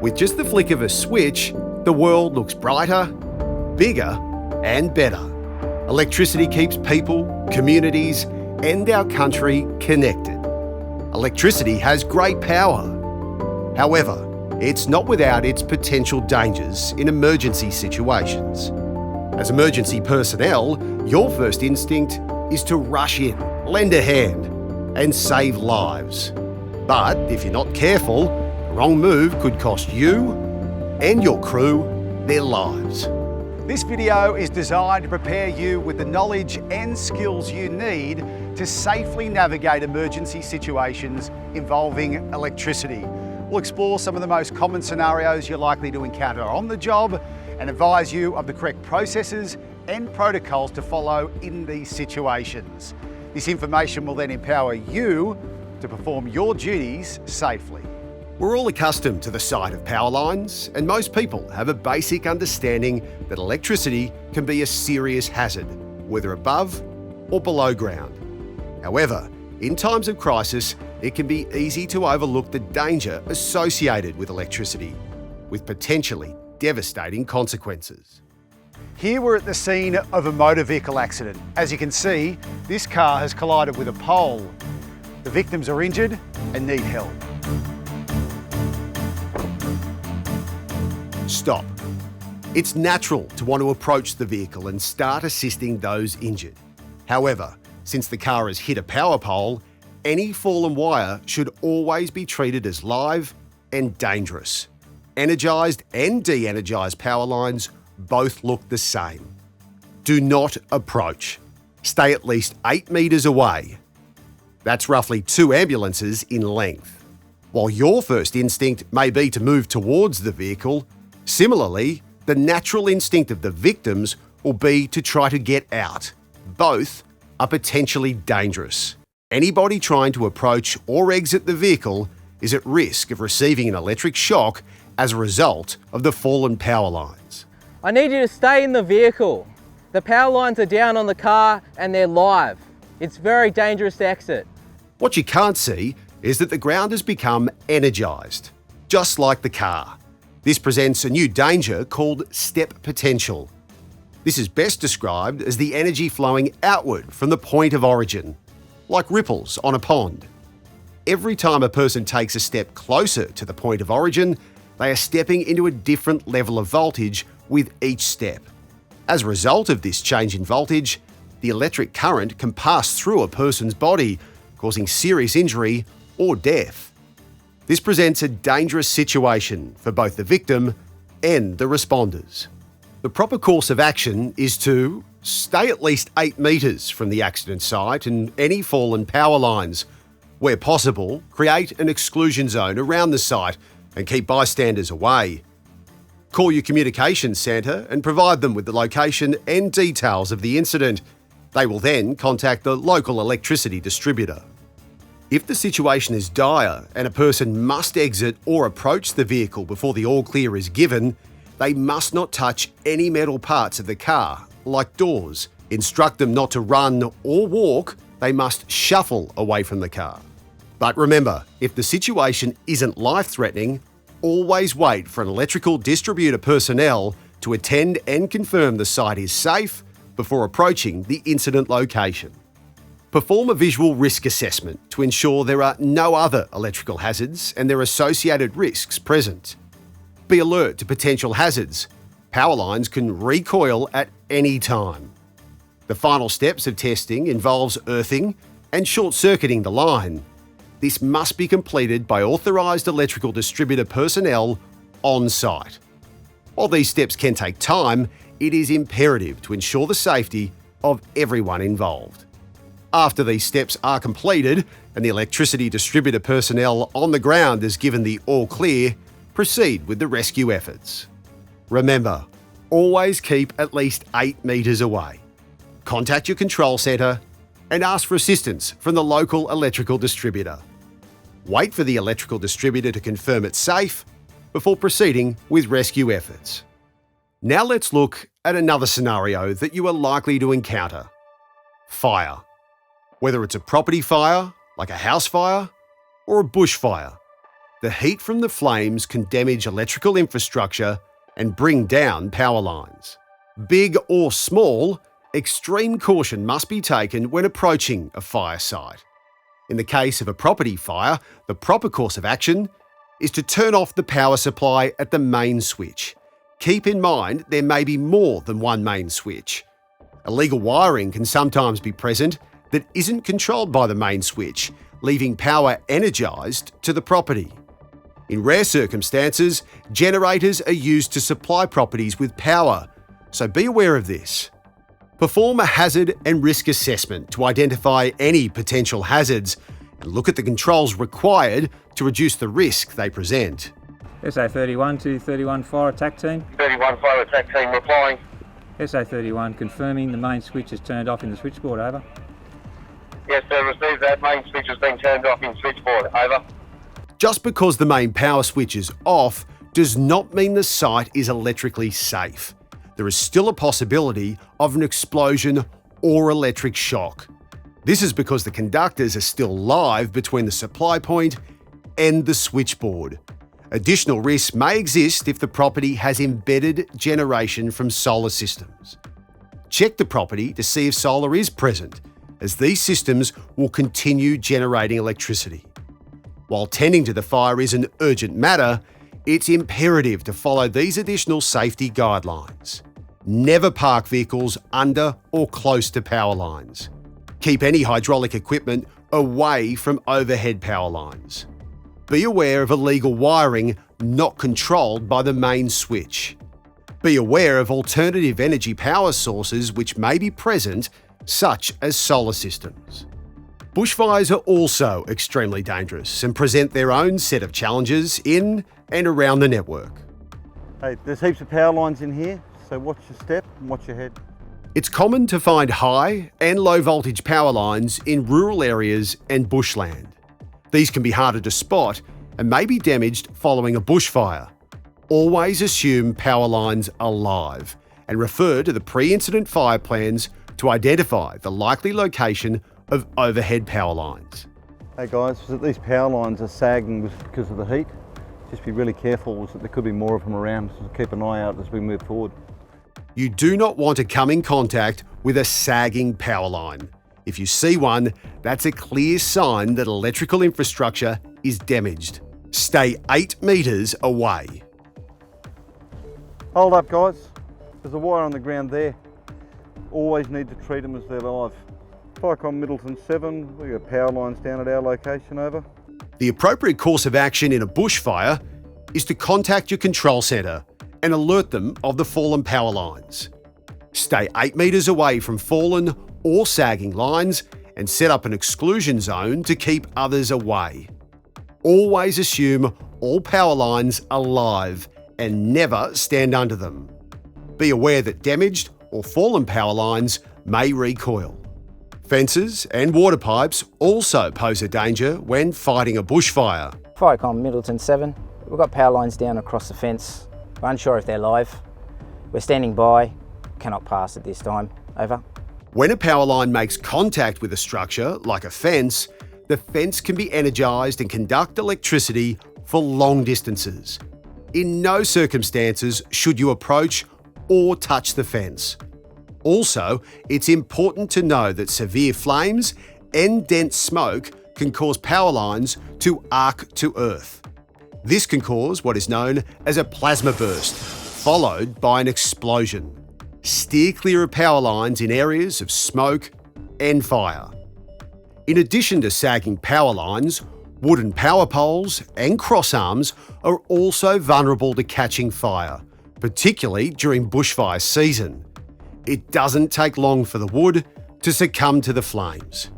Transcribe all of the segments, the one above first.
With just the flick of a switch, the world looks brighter, bigger, and better. Electricity keeps people, communities, and our country connected. Electricity has great power. However, it's not without its potential dangers in emergency situations. As emergency personnel, your first instinct is to rush in, lend a hand, and save lives. But if you're not careful, the wrong move could cost you and your crew their lives. This video is designed to prepare you with the knowledge and skills you need to safely navigate emergency situations involving electricity. We'll explore some of the most common scenarios you're likely to encounter on the job and advise you of the correct processes and protocols to follow in these situations. This information will then empower you to perform your duties safely. We're all accustomed to the sight of power lines, and most people have a basic understanding that electricity can be a serious hazard, whether above or below ground. However, in times of crisis, it can be easy to overlook the danger associated with electricity, with potentially devastating consequences. Here we're at the scene of a motor vehicle accident. As you can see, this car has collided with a pole. The victims are injured and need help. Stop. It's natural to want to approach the vehicle and start assisting those injured. However, since the car has hit a power pole, any fallen wire should always be treated as live and dangerous. Energised and de-energised power lines both look the same. Do not approach. Stay at least 8 metres away. That's roughly 2 ambulances in length. While your first instinct may be to move towards the vehicle, similarly, the natural instinct of the victims will be to try to get out. Both are potentially dangerous. Anybody trying to approach or exit the vehicle is at risk of receiving an electric shock as a result of the fallen power lines. I need you to stay in the vehicle. The power lines are down on the car and they're live. It's very dangerous to exit. What you can't see is that the ground has become energised, just like the car. This presents a new danger called step potential. This is best described as the energy flowing outward from the point of origin, like ripples on a pond. Every time a person takes a step closer to the point of origin, they are stepping into a different level of voltage with each step. As a result of this change in voltage, the electric current can pass through a person's body, causing serious injury or death. This presents a dangerous situation for both the victim and the responders. The proper course of action is to stay at least 8 metres from the accident site and any fallen power lines. Where possible, create an exclusion zone around the site and keep bystanders away. Call your communications centre and provide them with the location and details of the incident. They will then contact the local electricity distributor. If the situation is dire and a person must exit or approach the vehicle before the all clear is given, they must not touch any metal parts of the car, like doors. Instruct them not to run or walk. They must shuffle away from the car. But remember, if the situation isn't life-threatening, always wait for an electrical distributor personnel to attend and confirm the site is safe before approaching the incident location. Perform a visual risk assessment to ensure there are no other electrical hazards and their associated risks present. Be alert to potential hazards. Power lines can recoil at any time. The final steps of testing involves earthing and short-circuiting the line. This must be completed by authorised electrical distributor personnel on site. While these steps can take time, it is imperative to ensure the safety of everyone involved. After these steps are completed and the electricity distributor personnel on the ground is given the all clear, proceed with the rescue efforts. Remember, always keep at least 8 metres away. Contact your control centre and ask for assistance from the local electrical distributor. Wait for the electrical distributor to confirm it's safe before proceeding with rescue efforts. Now let's look at another scenario that you are likely to encounter: fire. Whether it's a property fire, like a house fire, or a bushfire, the heat from the flames can damage electrical infrastructure and bring down power lines. Big or small, extreme caution must be taken when approaching a fire site. In the case of a property fire, the proper course of action is to turn off the power supply at the main switch. Keep in mind there may be more than one main switch. Illegal wiring can sometimes be present that isn't controlled by the main switch, leaving power energised to the property. In rare circumstances, generators are used to supply properties with power, so be aware of this. Perform a hazard and risk assessment to identify any potential hazards and look at the controls required to reduce the risk they present. SA31 to 31 Fire Attack Team. 31 Fire Attack Team replying. SA31 confirming the main switch is turned off in the switchboard, over. Yes sir, received that. Main switch has been turned off in switchboard, over. Just because the main power switch is off does not mean the site is electrically safe. There is still a possibility of an explosion or electric shock. This is because the conductors are still live between the supply point and the switchboard. Additional risks may exist if the property has embedded generation from solar systems. Check the property to see if solar is present, as these systems will continue generating electricity. While tending to the fire is an urgent matter, it's imperative to follow these additional safety guidelines. Never park vehicles under or close to power lines. Keep any hydraulic equipment away from overhead power lines. Be aware of illegal wiring not controlled by the main switch. Be aware of alternative energy power sources which may be present, such as solar systems. Bushfires are also extremely dangerous and present their own set of challenges in and around the network. Hey, there's heaps of power lines in here, so watch your step and watch your head. It's common to find high and low voltage power lines in rural areas and bushland. These can be harder to spot and may be damaged following a bushfire. Always assume power lines are live and refer to the pre-incident fire plans to identify the likely location of overhead power lines. Hey guys, these power lines are sagging because of the heat. Just be really careful, that there could be more of them around, so keep an eye out as we move forward. You do not want to come in contact with a sagging power line. If you see one, that's a clear sign that electrical infrastructure is damaged. Stay 8 metres away. Hold up guys, there's a wire on the ground there. Always need to treat them as they're live. Ficon Middleton 7, we've got power lines down at our location, over. The appropriate course of action in a bushfire is to contact your control centre and alert them of the fallen power lines. Stay 8 metres away from fallen or sagging lines and set up an exclusion zone to keep others away. Always assume all power lines are live and never stand under them. Be aware that damaged or fallen power lines may recoil. Fences and water pipes also pose a danger when fighting a bushfire. Ficon Middleton 7, we've got power lines down across the fence. We're unsure if they're live. We're standing by, cannot pass at this time, over. When a power line makes contact with a structure, like a fence, the fence can be energised and conduct electricity for long distances. In no circumstances should you approach or touch the fence. Also, it's important to know that severe flames and dense smoke can cause power lines to arc to earth. This can cause what is known as a plasma burst, followed by an explosion. Steer clear of power lines in areas of smoke and fire. In addition to sagging power lines, wooden power poles and crossarms are also vulnerable to catching fire, particularly during bushfire season. It doesn't take long for the wood to succumb to the flames.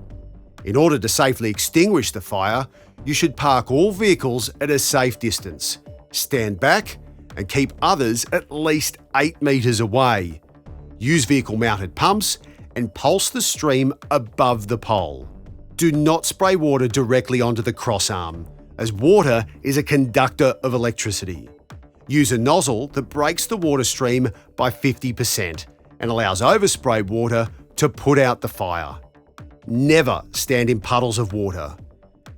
In order to safely extinguish the fire, you should park all vehicles at a safe distance, stand back and keep others at least 8 metres away. Use vehicle-mounted pumps and pulse the stream above the pole. Do not spray water directly onto the crossarm, as water is a conductor of electricity. Use a nozzle that breaks the water stream by 50% and allows oversprayed water to put out the fire. Never stand in puddles of water.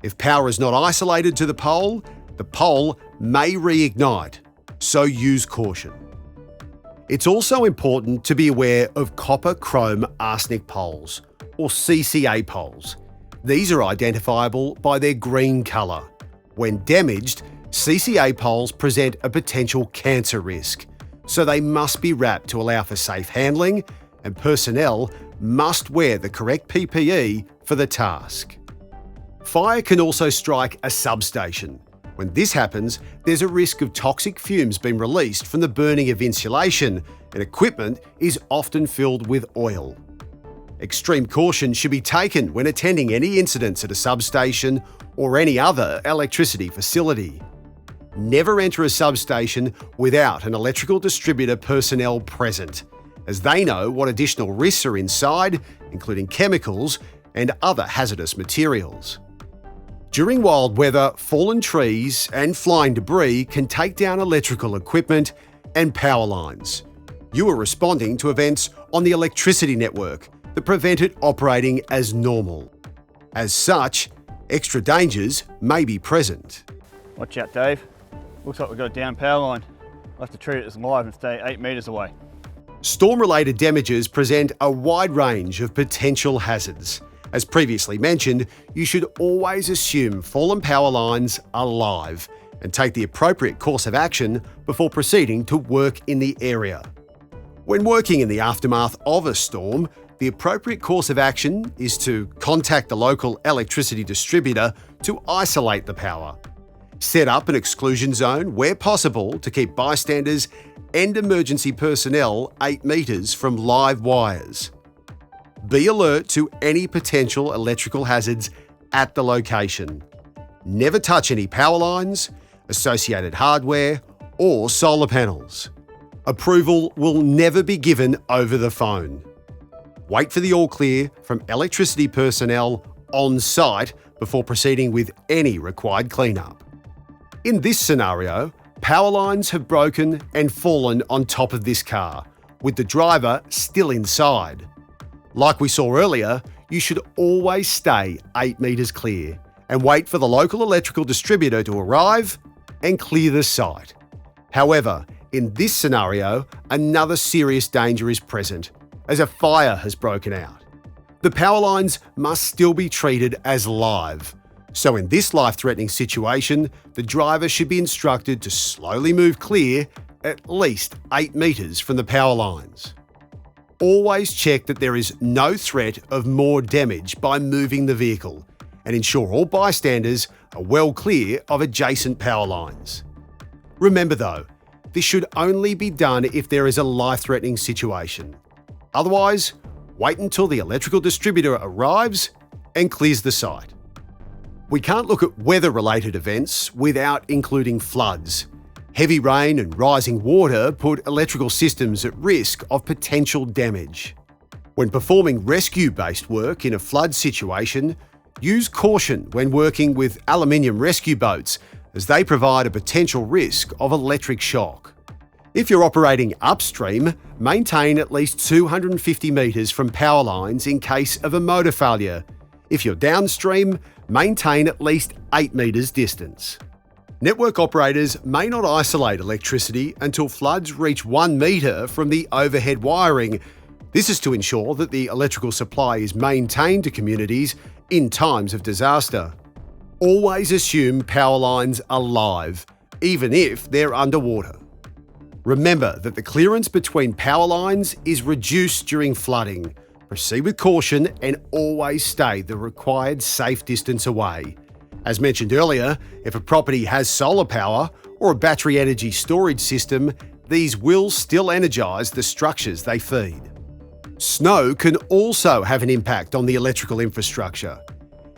If power is not isolated to the pole, The pole may reignite, so use caution. It's also important to be aware of copper chrome arsenic poles, or CCA poles. These are identifiable by their green colour. When damaged, CCA poles present a potential cancer risk, so they must be wrapped to allow for safe handling, and personnel must wear the correct PPE for the task. Fire can also strike a substation. When this happens, there's a risk of toxic fumes being released from the burning of insulation, and equipment is often filled with oil. Extreme caution should be taken when attending any incidents at a substation or any other electricity facility. Never enter a substation without an electrical distributor personnel present, as they know what additional risks are inside, including chemicals and other hazardous materials. During wild weather, fallen trees and flying debris can take down electrical equipment and power lines. You are responding to events on the electricity network that prevent it operating as normal. As such, extra dangers may be present. Watch out, Dave. Looks like we've got a down power line. We'll have to treat it as live and stay 8 metres away. Storm-related damages present a wide range of potential hazards. As previously mentioned, you should always assume fallen power lines are live and take the appropriate course of action before proceeding to work in the area. When working in the aftermath of a storm, the appropriate course of action is to contact the local electricity distributor to isolate the power. Set up an exclusion zone where possible to keep bystanders and emergency personnel 8 metres from live wires. Be alert to any potential electrical hazards at the location. Never touch any power lines, associated hardware, or solar panels. Approval will never be given over the phone. Wait for the all clear from electricity personnel on site before proceeding with any required cleanup. In this scenario, power lines have broken and fallen on top of this car, with the driver still inside. Like we saw earlier, you should always stay 8 metres clear and wait for the local electrical distributor to arrive and clear the site. However, in this scenario, another serious danger is present, as a fire has broken out. The power lines must still be treated as live, so in this life-threatening situation, the driver should be instructed to slowly move clear at least 8 metres from the power lines. Always check that there is no threat of more damage by moving the vehicle, and ensure all bystanders are well clear of adjacent power lines. Remember though, this should only be done if there is a life-threatening situation. Otherwise, wait until the electrical distributor arrives and clears the site. We can't look at weather-related events without including floods. Heavy rain and rising water put electrical systems at risk of potential damage. When performing rescue-based work in a flood situation, use caution when working with aluminium rescue boats, as they provide a potential risk of electric shock. If you're operating upstream, maintain at least 250 metres from power lines in case of a motor failure. If you're downstream, maintain at least 8 metres distance. Network operators may not isolate electricity until floods reach 1 metre from the overhead wiring. This is to ensure that the electrical supply is maintained to communities in times of disaster. Always assume power lines are live, even if they're underwater. Remember that the clearance between power lines is reduced during flooding. Proceed with caution and always stay the required safe distance away. As mentioned earlier, if a property has solar power or a battery energy storage system, these will still energise the structures they feed. Snow can also have an impact on the electrical infrastructure.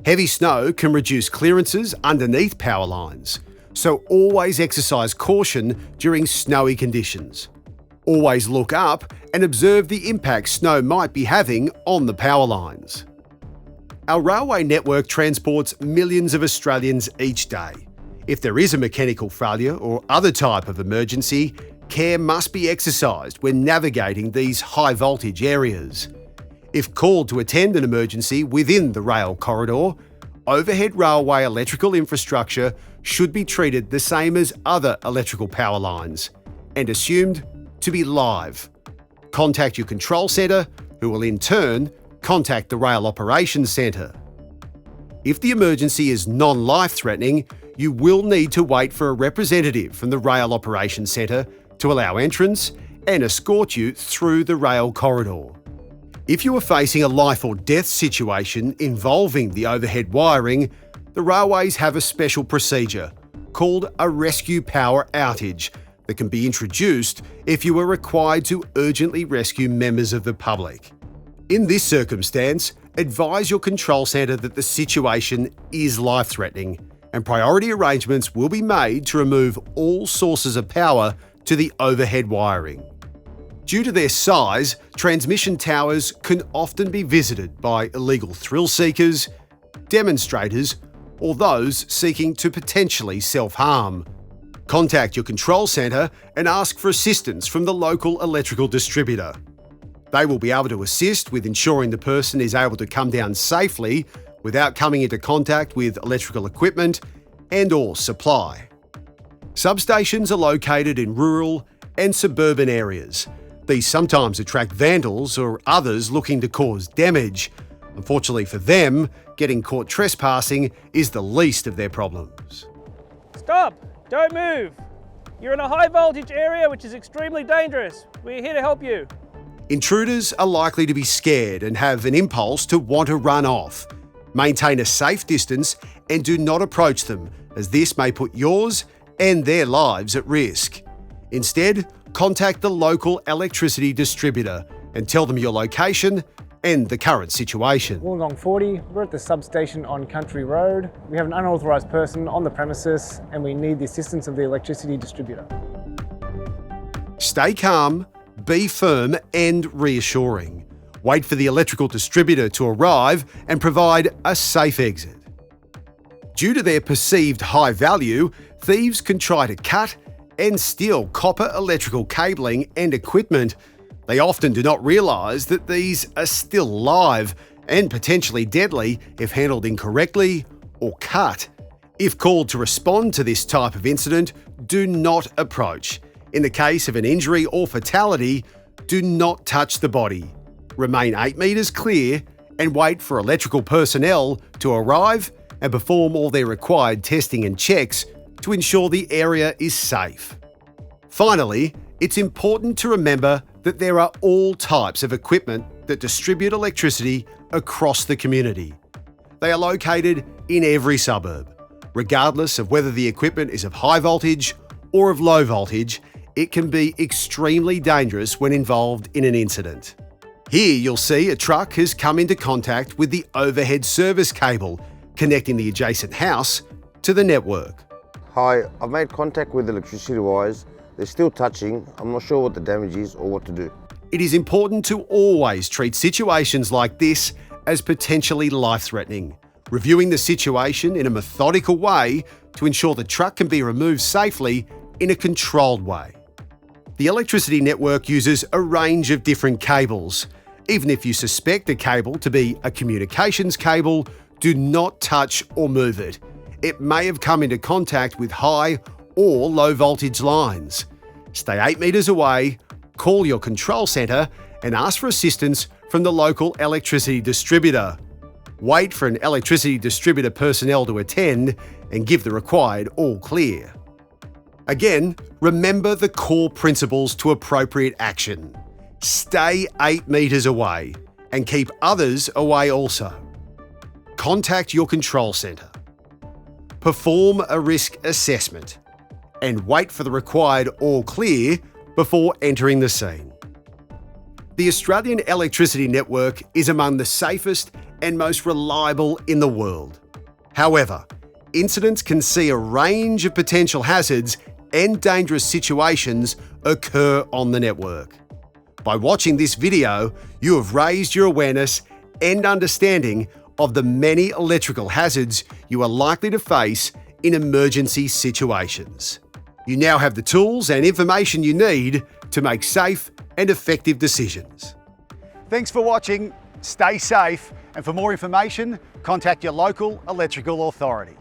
Heavy snow can reduce clearances underneath power lines, so always exercise caution during snowy conditions. Always look up and observe the impact snow might be having on the power lines. Our railway network transports millions of Australians each day. If there is a mechanical failure or other type of emergency, care must be exercised when navigating these high voltage areas. If called to attend an emergency within the rail corridor, overhead railway electrical infrastructure should be treated the same as other electrical power lines and assumed to be live. Contact your control centre, who will in turn contact the Rail Operations Centre. If the emergency is non-life-threatening, you will need to wait for a representative from the Rail Operations Centre to allow entrance and escort you through the rail corridor. If you are facing a life or death situation involving the overhead wiring, the railways have a special procedure called a rescue power outage that can be introduced if you are required to urgently rescue members of the public. In this circumstance, advise your control centre that the situation is life-threatening, and priority arrangements will be made to remove all sources of power to the overhead wiring. Due to their size, transmission towers can often be visited by illegal thrill seekers, demonstrators, or those seeking to potentially self-harm. Contact your control centre and ask for assistance from the local electrical distributor. They will be able to assist with ensuring the person is able to come down safely without coming into contact with electrical equipment and/or supply. Substations are located in rural and suburban areas. These sometimes attract vandals or others looking to cause damage. Unfortunately for them, getting caught trespassing is the least of their problems. Stop! Don't move! You're in a high voltage area which is extremely dangerous. We're here to help you. Intruders are likely to be scared and have an impulse to want to run off. Maintain a safe distance and do not approach them, as this may put yours and their lives at risk. Instead, contact the local electricity distributor and tell them your location and the current situation. Wollongong 40, we're at the substation on Country Road. We have an unauthorised person on the premises and we need the assistance of the electricity distributor. Stay calm, be firm and reassuring. Wait for the electrical distributor to arrive and provide a safe exit. Due to their perceived high value, thieves can try to cut and steal copper electrical cabling and equipment. They often do not realise that these are still live and potentially deadly if handled incorrectly or cut. If called to respond to this type of incident, do not approach. In the case of an injury or fatality, do not touch the body. Remain 8 metres clear and wait for electrical personnel to arrive and perform all their required testing and checks to ensure the area is safe. Finally, it's important to remember that there are all types of equipment that distribute electricity across the community. They are located in every suburb. Regardless of whether the equipment is of high voltage or of low voltage, it can be extremely dangerous when involved in an incident. Here you'll see a truck has come into contact with the overhead service cable connecting the adjacent house to the network. Hi, I've made contact with the electricity wires. They're still touching. I'm not sure what the damage is or what to do. It is important to always treat situations like this as potentially life-threatening, reviewing the situation in a methodical way to ensure the truck can be removed safely in a controlled way. The electricity network uses a range of different cables. Even if you suspect a cable to be a communications cable, do not touch or move it. It may have come into contact with high or low voltage lines. Stay 8 metres away, call your control centre and ask for assistance from the local electricity distributor. Wait for an electricity distributor personnel to attend and give the required all clear. Again, remember the core principles to appropriate action. Stay 8 metres away and keep others away also. Contact your control centre. Perform a risk assessment and wait for the required all clear before entering the scene. The Australian electricity network is among the safest and most reliable in the world. However, incidents can see a range of potential hazards and dangerous situations occur on the network. By watching this video, you have raised your awareness and understanding of the many electrical hazards you are likely to face in emergency situations. You now have the tools and information you need to make safe and effective decisions. Thanks for watching, stay safe, and for more information, contact your local electrical authority.